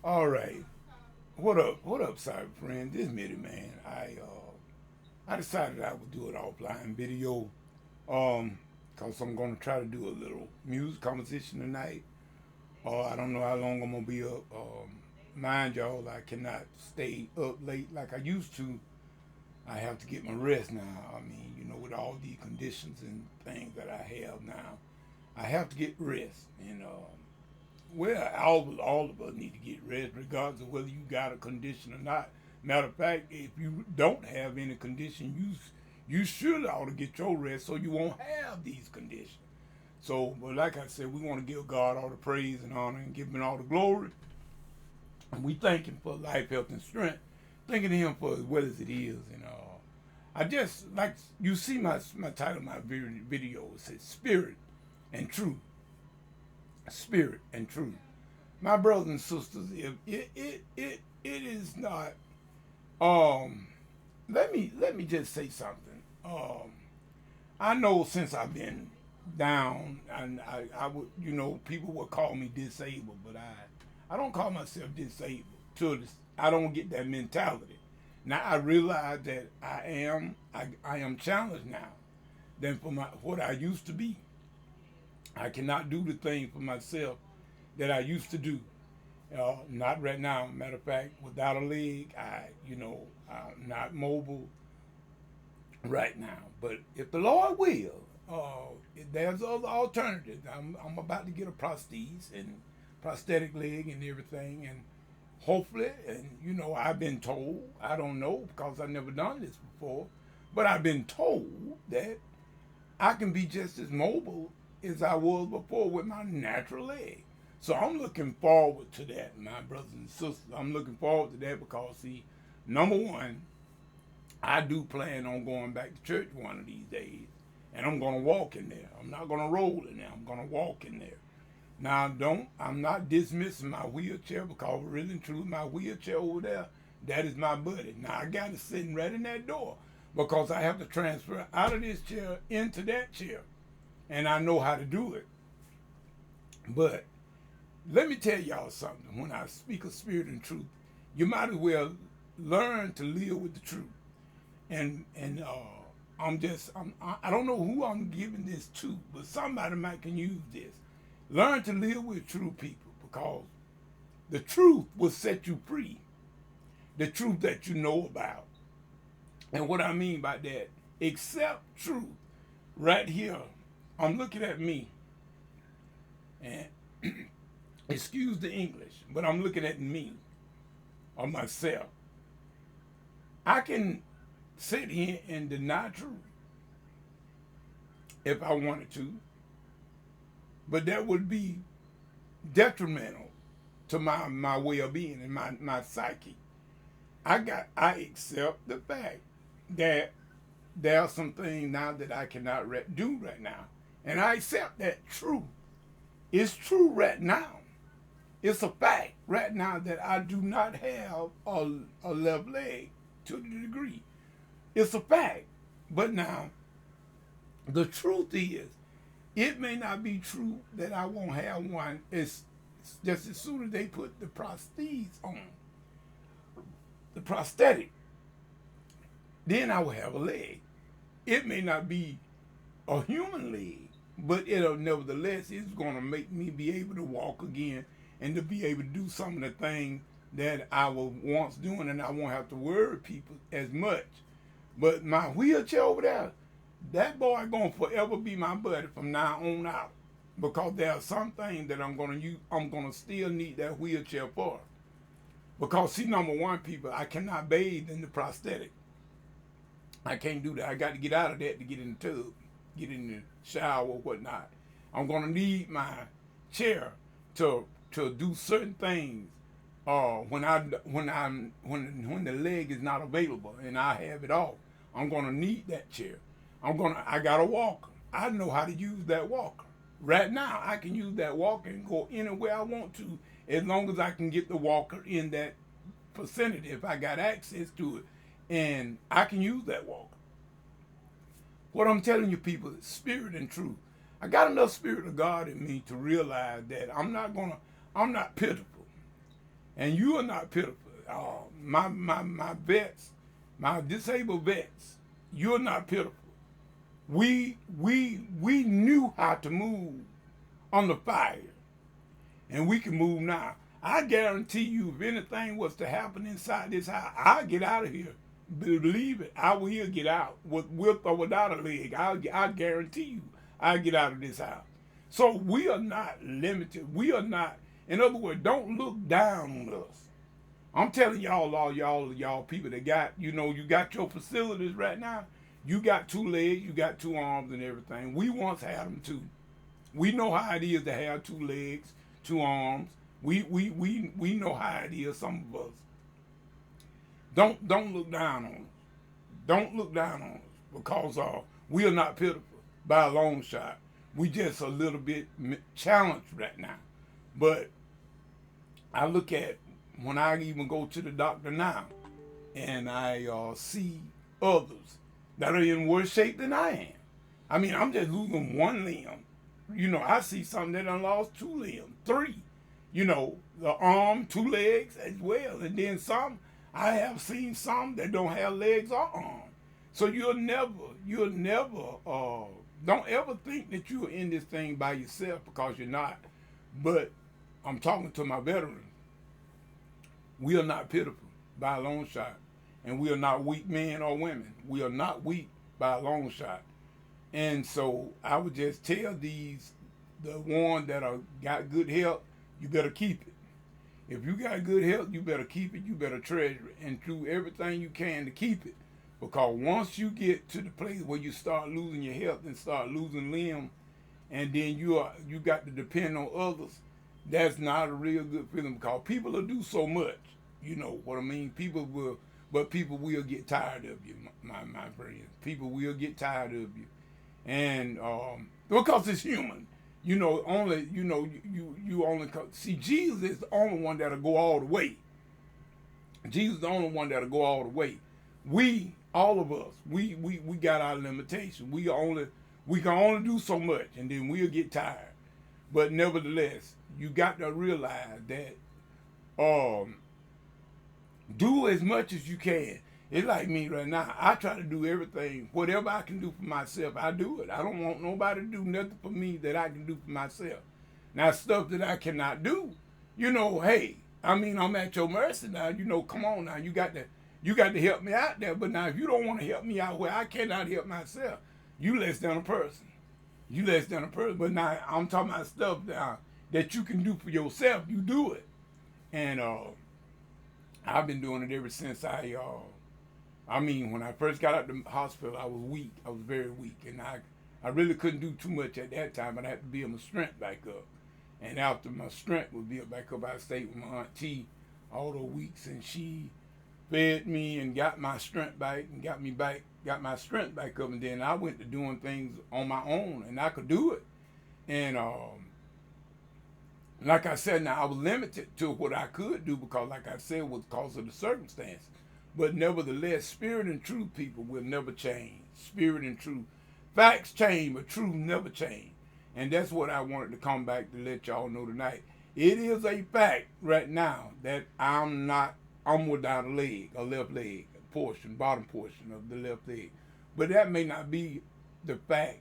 All right. What up? What up, cyber friend? This Mitty man. I decided I would do an offline video. Cause I'm gonna try to do a little music composition tonight. I don't know how long I'm gonna be up. Mind y'all, I cannot stay up late like I used to. I have to get my rest now. I mean, with all the conditions and things that I have now, I have to get rest. Well, all of us need to get rest, regardless of whether you got a condition or not. Matter of fact, if you don't have any condition, you should ought to get your rest so you won't have these conditions. So, but like I said, we want to give God all the praise and honor and give Him all the glory. And we thank Him for life, health, and strength. Thanking Him for as well as it is. I just like you see my title of my video. It says Spirit and Truth. Spirit and Truth. My brothers and sisters, if it is not let me just say something. I know since I've been down and I would people would call me disabled, but I don't call myself disabled till I don't get that mentality. Now I realize that I am challenged now than for what I used to be. I cannot do the thing for myself that I used to do. Not right now. Matter of fact, without a leg, I'm not mobile right now. But if the Lord will, if there's other alternatives. I'm about to get a prosthesis and prosthetic leg and everything, and hopefully, and I've been told, I don't know because I've never done this before, but I've been told that I can be just as mobile as I was before with my natural leg. So I'm looking forward to that, my brothers and sisters. I'm looking forward to that because, see, number one, I do plan on going back to church one of these days, and I'm gonna walk in there. I'm not gonna roll in there. I'm gonna walk in there. Now, don't I'm not dismissing my wheelchair because really and truly my wheelchair over there, that is my buddy. Now I got it sitting right in that door because I have to transfer out of this chair into that chair, and I know how to do it. But let me tell y'all something. When I speak of spirit and truth, you might as well learn to live with the truth. And I don't know who I'm giving this to, but somebody might can use this. Learn to live with true people because the truth will set you free. The truth that you know about. And what I mean by that, accept truth. Right here, I'm looking at me, and excuse the English, but I'm looking at me or myself. I can sit here and deny truth if I wanted to, but that would be detrimental to my well-being and my psyche. I accept the fact that there are some things now that I cannot do right now, and I accept that truth. It's true right now. It's a fact right now that I do not have a left leg to the degree. It's a fact. But now, the truth is, it may not be true that I won't have one. It's just as soon as they put the prostheses on, the prosthetic, then I will have a leg. It may not be a human leg, but it'll nevertheless, it's going to make me be able to walk again and to be able to do some of the things that I was once doing, and I won't have to worry people as much. But my wheelchair over there, that boy gonna forever be my buddy from now on out. Because there are some things that I'm gonna use. I'm gonna still need that wheelchair for. Because see, number one, people, I cannot bathe in the prosthetic. I can't do that. I got to get out of that to get in the tub, get in the shower or whatnot. I'm gonna need my chair to do certain things. When the leg is not available and I have it off, I'm gonna need that chair. I got a walker. I know how to use that walker. Right now, I can use that walker and go anywhere I want to, as long as I can get the walker in that vicinity. If I got access to it, and I can use that walker. What I'm telling you, people, is spirit and truth. I got enough spirit of God in me to realize that I'm not pitiful. And you are not pitiful. My vets, my disabled vets, you're not pitiful. We knew how to move under fire, and we can move now. I guarantee you, if anything was to happen inside this house, I'll get out of here. Believe it, I will get out with or without a leg. I guarantee you, I'll get out of this house. So we are not limited. We are not. In other words, don't look down on us. I'm telling y'all, all y'all people that got, you got your facilities right now. You got 2 legs, you got 2 arms, and everything. We once had them too. We know how it is to have 2 legs, 2 arms. We know how it is. Some of us. Don't look down on us. Don't look down on us because we are not pitiful by a long shot. We just a little bit challenged right now. But I look at when I even go to the doctor now, and I see others that are in worse shape than I am. I mean, I'm just losing 1 limb. I see some that done lost 2 limbs, 3. The arm, 2 legs as well, and then some. I have seen some that don't have legs or arms. So you'll never, don't ever think that you're in this thing by yourself, because you're not. But I'm talking to my veterans. We are not pitiful by a long shot. And we are not weak men or women. We are not weak by a long shot. And so I would just tell the ones that got good health, you better keep it. If you got good health, you better keep it. You better treasure it and do everything you can to keep it. Because once you get to the place where you start losing your health and start losing limbs, and then you got to depend on others, that's not a real good feeling, because people will do so much. You know what I mean? People will get tired of you, my friends. People will get tired of you. And because it's human. You only see, Jesus is the only one that'll go all the way. Jesus is the only one that'll go all the way. We, all of us, we got our limitations. We can only do so much, and then we'll get tired. But nevertheless, you got to realize that do as much as you can. It's like me right now. I try to do everything, whatever I can do for myself, I do it. I don't want nobody to do nothing for me that I can do for myself. Now, stuff that I cannot do, hey, I'm at your mercy now. Come on now, you got to help me out there. But now, if you don't want to help me out where I cannot help myself, you less than a person. You less than a person. But now, I'm talking about stuff that you can do for yourself. You do it. And I've been doing it ever since when I first got out of the hospital, I was weak. I was very weak. And I really couldn't do too much at that time, but I had to build my strength back up. And after my strength was built back up, I stayed with my Aunt T all those weeks, and she fed me and got my strength back and got my strength back up. And then I went to doing things on my own, and I could do it. And like I said, now I was limited to what I could do because, like I said, was because of the circumstance. But nevertheless, spirit and truth, people, will never change. Spirit and truth. Facts change, but truth never change. And that's what I wanted to come back to let y'all know tonight. It is a fact right now that I'm without a leg, a left leg, bottom portion of the left leg. But that may not be the fact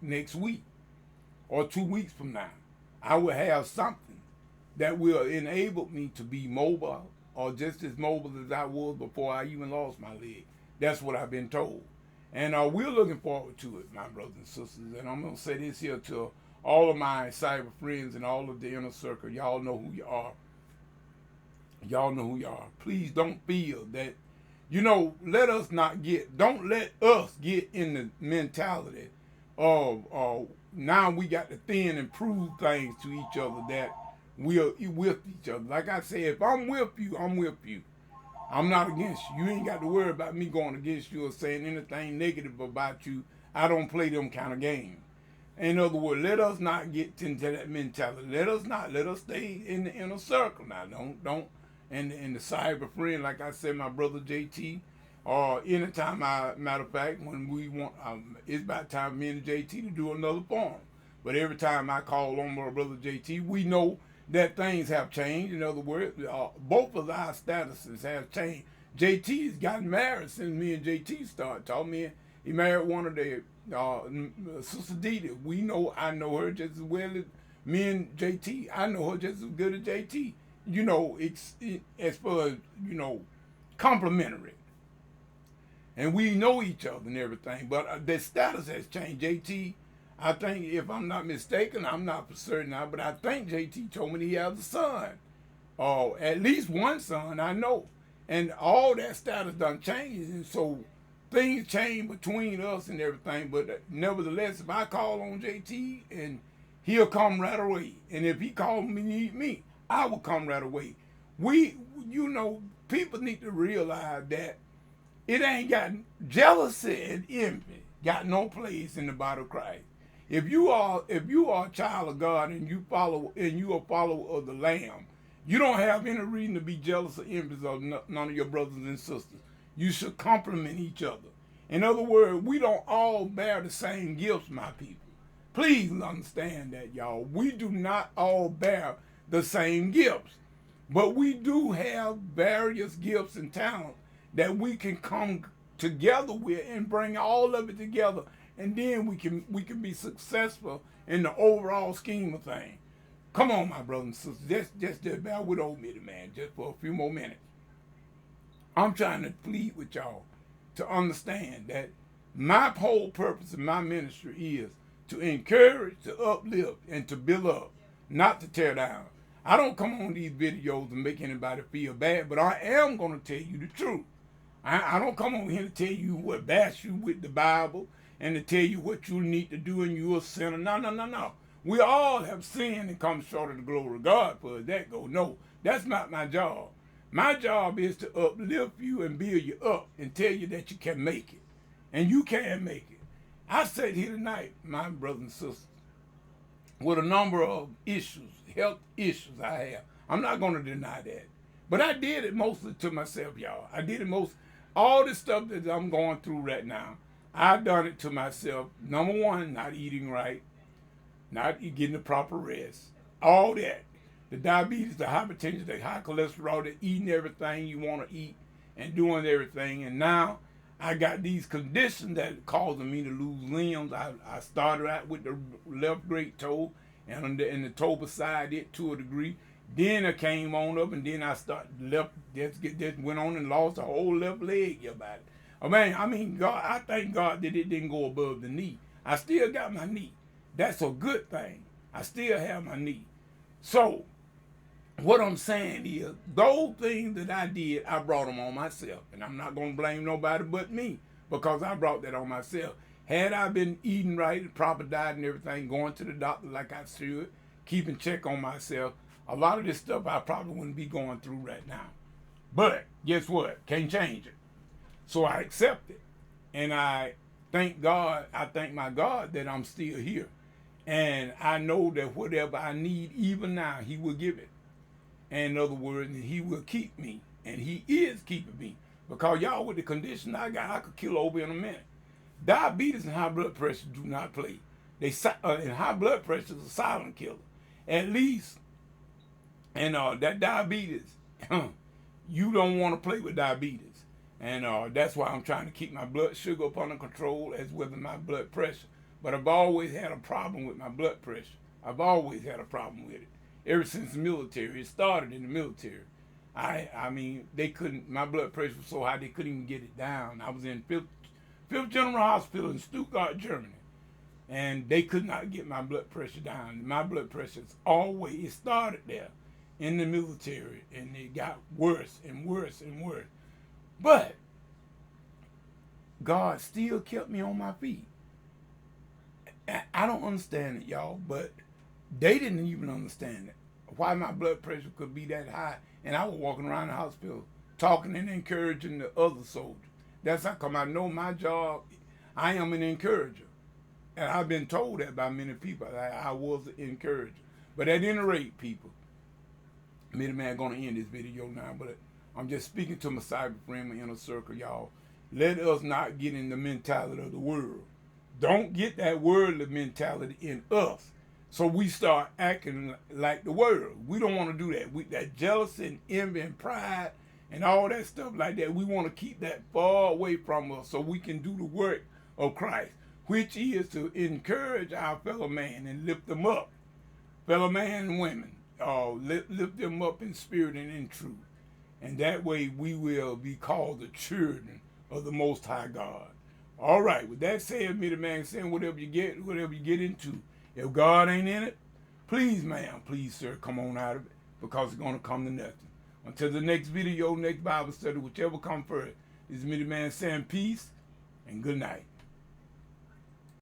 next week or 2 weeks from now. I will have something that will enable me to be mobile, or just as mobile as I was before I even lost my leg. That's what I've been told. And we're looking forward to it, my brothers and sisters. And I'm going to say this here to all of my cyber friends and all of the inner circle. Y'all know who you are. Y'all know who you are. Please don't feel that, don't let us get in the mentality of now we got to thin and prove things to each other that we're with each other. Like I said, if I'm with you, I'm with you. I'm not against you. You ain't got to worry about me going against you or saying anything negative about you. I don't play them kind of games. In other words, let us not get into that mentality. Let us stay in the inner circle now. Don't, and the cyber friend, like I said, my brother JT, or anytime, matter of fact, when we want, it's about time me and JT to do another forum. But every time I call on my brother JT, we know that things have changed. In other words, both of our statuses have changed. JT's gotten married since me and JT started talking. He married one of the Sister Didi. I know her just as well as me and JT. I know her just as good as JT. As far as complimentary, and we know each other and everything. But the status has changed. JT, I think, if I'm not mistaken, I'm not for certain now, but I think JT told me he has a son, or at least one son. I know, and all that status done changed, and so things change between us and everything. But nevertheless, if I call on JT, and he'll come right away, and if he calls me, need me, I will come right away. People need to realize that it ain't got jealousy and envy got no place in the body of Christ. If you are a child of God and you are a follower of the Lamb, you don't have any reason to be jealous or envious of none of your brothers and sisters. You should compliment each other. In other words, we don't all bear the same gifts, my people. Please understand that, y'all. We do not all bear the same gifts, but we do have various gifts and talents that we can come together with and bring all of it together, and then we can be successful in the overall scheme of things. Come on, my brothers and sisters, just bear with old me, man, just for a few more minutes. I'm trying to plead with y'all to understand that my whole purpose of my ministry is to encourage, to uplift, and to build up, not to tear down. I don't come on these videos and make anybody feel bad, but I am going to tell you the truth. I don't come on here to tell you what bash you with the Bible and to tell you what you need to do and you're a sinner. No. We all have sinned and come short of the glory of God for that go. No, that's not my job. My job is to uplift you and build you up and tell you that you can make it. And you can make it. I sat here tonight, my brothers and sisters, with a number of issues, health issues I have. I'm not going to deny that. But I did it mostly to myself, y'all. All this stuff that I'm going through right now, I've done it to myself. Number one, not eating right, not getting the proper rest, all that. The diabetes, the hypertension, the high cholesterol, the eating everything you want to eat and doing everything. And now I got these conditions that are causing me to lose limbs. I started out with the left great toe and the toe beside it to a degree. Then I came on up, and then I just went on and lost a whole left leg about it. I mean, God, I thank God that it didn't go above the knee. I still got my knee. That's a good thing. I still have my knee. So, what I'm saying is, those things that I did, I brought them on myself. And I'm not going to blame nobody but me, because I brought that on myself. Had I been eating right, proper diet and everything, going to the doctor like I should, keeping check on myself, a lot of this stuff I probably wouldn't be going through right now. But guess what? Can't change it. So I accept it. And I thank God, I thank my God that I'm still here. And I know that whatever I need, even now, He will give it. And in other words, He will keep me. And He is keeping me. Because y'all, with the condition I got, I could kill over in a minute. Diabetes and high blood pressure do not play. And high blood pressure is a silent killer. At least, and that diabetes, you don't want to play with diabetes. And that's why I'm trying to keep my blood sugar up under control as well as my blood pressure. But I've always had a problem with my blood pressure. I've always had a problem with it. Ever since the military. It started in the military. I mean, my blood pressure was so high they couldn't even get it down. I was in 5th General Hospital in Stuttgart, Germany. And they could not get my blood pressure down. My blood pressure it started there in the military. And it got worse and worse and worse. But God still kept me on my feet. I don't understand it, y'all, but they didn't even understand it. Why my blood pressure could be that high. And I was walking around the hospital talking and encouraging the other soldiers. That's how come I know my job. I am an encourager. And I've been told that by many people. I was an encourager. But at any rate, people, Midman going to end this video now, but I'm just speaking to my cyber friend, my inner circle, y'all. Let us not get in the mentality of the world. Don't get that worldly mentality in us. So we start acting like the world. We don't want to do that. That jealousy and envy and pride and all that stuff like that, we want to keep that far away from us so we can do the work of Christ, which is to encourage our fellow man and lift them up. Fellow man and women, lift them up in spirit and in truth. And that way we will be called the children of the Most High God. All right, with that said, me the man saying whatever you get into, if God ain't in it, please, ma'am, please, sir, come on out of it, because it's going to come to nothing. Until the next video, next Bible study, whichever come first, this is me the man saying peace and good night.